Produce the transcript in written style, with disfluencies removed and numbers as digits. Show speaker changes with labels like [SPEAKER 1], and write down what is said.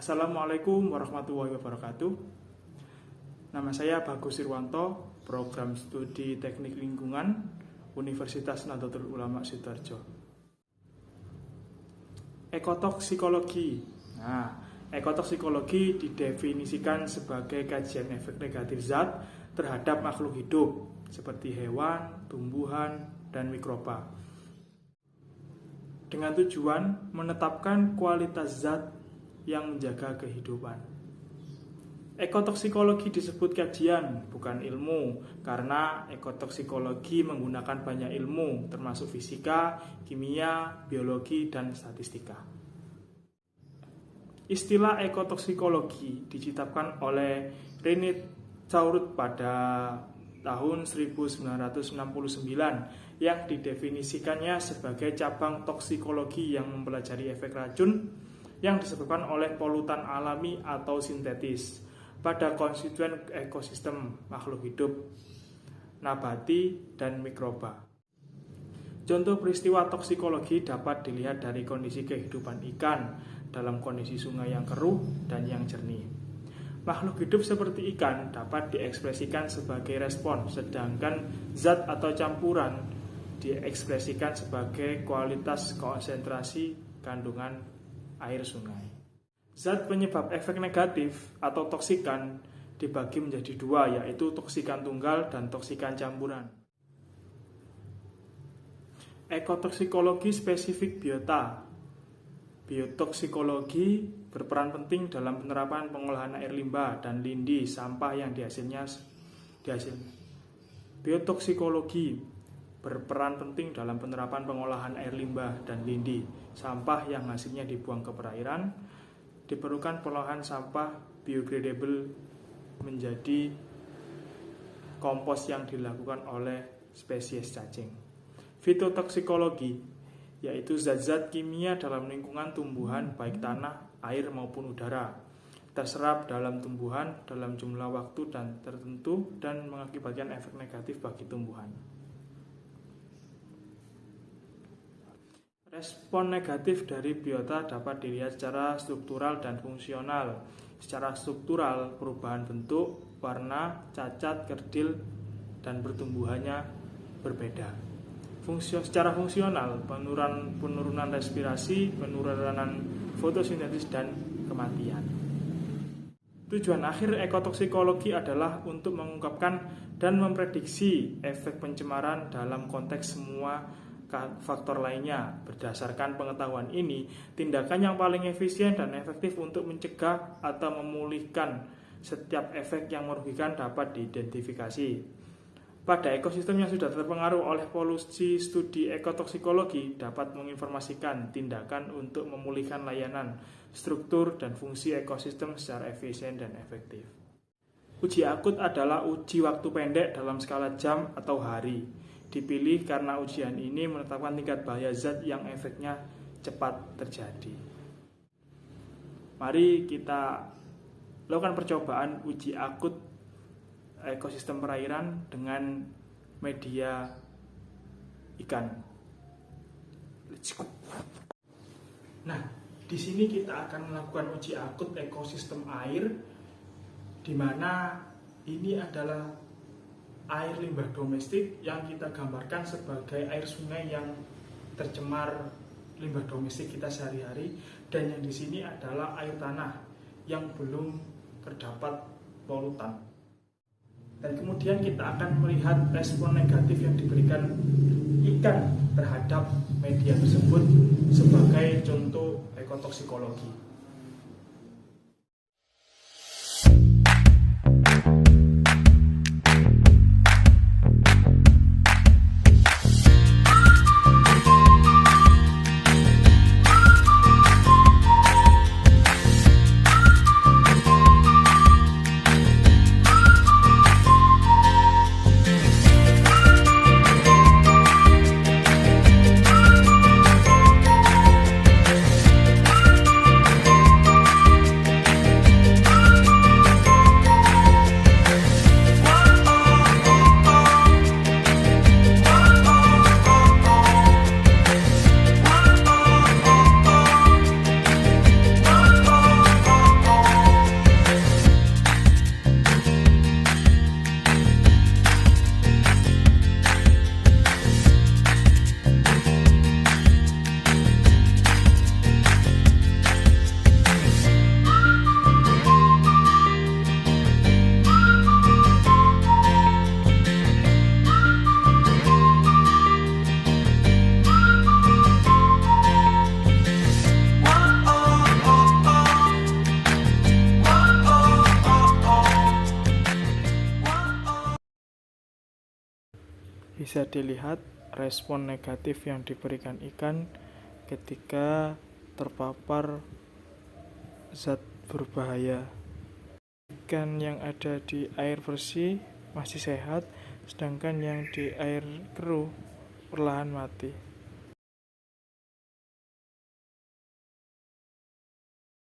[SPEAKER 1] Assalamualaikum warahmatullahi wabarakatuh. Nama saya Bagus Irwanto, Program Studi Teknik Lingkungan, Universitas Nahdlatul Ulama Sidoarjo. Ekotoksikologi. Ekotoksikologi didefinisikan sebagai kajian efek negatif zat terhadap makhluk hidup seperti hewan, tumbuhan, dan mikroba, dengan tujuan menetapkan kualitas zat yang menjaga kehidupan. Ekotoksikologi disebut kajian, bukan ilmu, karena ekotoksikologi menggunakan banyak ilmu, termasuk fisika, kimia, biologi, dan statistika. Istilah ekotoksikologi diciptakan oleh René Chaurout pada tahun 1969 yang didefinisikannya sebagai cabang toksikologi yang mempelajari efek racun yang disebabkan oleh polutan alami atau sintetis pada konstituen ekosistem makhluk hidup, nabati, dan mikroba. Contoh peristiwa toksikologi dapat dilihat dari kondisi kehidupan ikan dalam kondisi sungai yang keruh dan yang jernih. Makhluk hidup seperti ikan dapat diekspresikan sebagai respon, sedangkan zat atau campuran diekspresikan sebagai kualitas konsentrasi kandungan air sungai. Zat penyebab efek negatif atau toksikan dibagi menjadi dua, yaitu toksikan tunggal dan toksikan campuran. Ekotoksikologi spesifik biota. Biotoksikologi berperan penting dalam penerapan pengolahan air limbah dan lindi sampah yang dihasilnya. Biotoksikologi berperan penting dalam penerapan pengolahan air limbah dan lindi sampah yang hasilnya dibuang ke perairan. Diperlukan pengolahan sampah biodegradable menjadi kompos yang dilakukan oleh spesies cacing. Fitotoksikologi yaitu zat-zat kimia dalam lingkungan tumbuhan baik tanah, air maupun udara terserap dalam tumbuhan dalam jumlah waktu dan tertentu dan mengakibatkan efek negatif bagi tumbuhan. Respon negatif dari biota dapat dilihat secara struktural dan fungsional. Secara struktural, perubahan bentuk, warna, cacat, kerdil, dan pertumbuhannya berbeda. Secara fungsional, penurunan respirasi, penurunan fotosintesis, dan kematian. Tujuan akhir ekotoksikologi adalah untuk mengungkapkan dan memprediksi efek pencemaran dalam konteks semua faktor lainnya. Berdasarkan pengetahuan ini, tindakan yang paling efisien dan efektif untuk mencegah atau memulihkan setiap efek yang merugikan dapat diidentifikasi. Pada ekosistem yang sudah terpengaruh oleh polusi, studi ekotoksikologi dapat menginformasikan tindakan untuk memulihkan layanan, struktur, dan fungsi ekosistem secara efisien dan efektif. Uji akut adalah uji waktu pendek dalam skala jam atau hari. Dipilih karena ujian ini menetapkan tingkat bahaya zat yang efeknya cepat terjadi. Mari kita lakukan percobaan uji akut ekosistem perairan dengan media ikan. Let's go. Nah, di sini kita akan melakukan uji akut ekosistem air, di mana ini adalah air limbah domestik yang kita gambarkan sebagai air sungai yang tercemar limbah domestik kita sehari-hari, dan yang di sini adalah air tanah yang belum terdapat polutan. Dan kemudian kita akan melihat respon negatif yang diberikan ikan terhadap media tersebut sebagai contoh ekotoksikologi. bisa dilihat respon negatif yang diberikan ikan ketika terpapar zat berbahaya. Ikan yang ada di air bersih masih sehat, sedangkan yang di air keruh perlahan mati.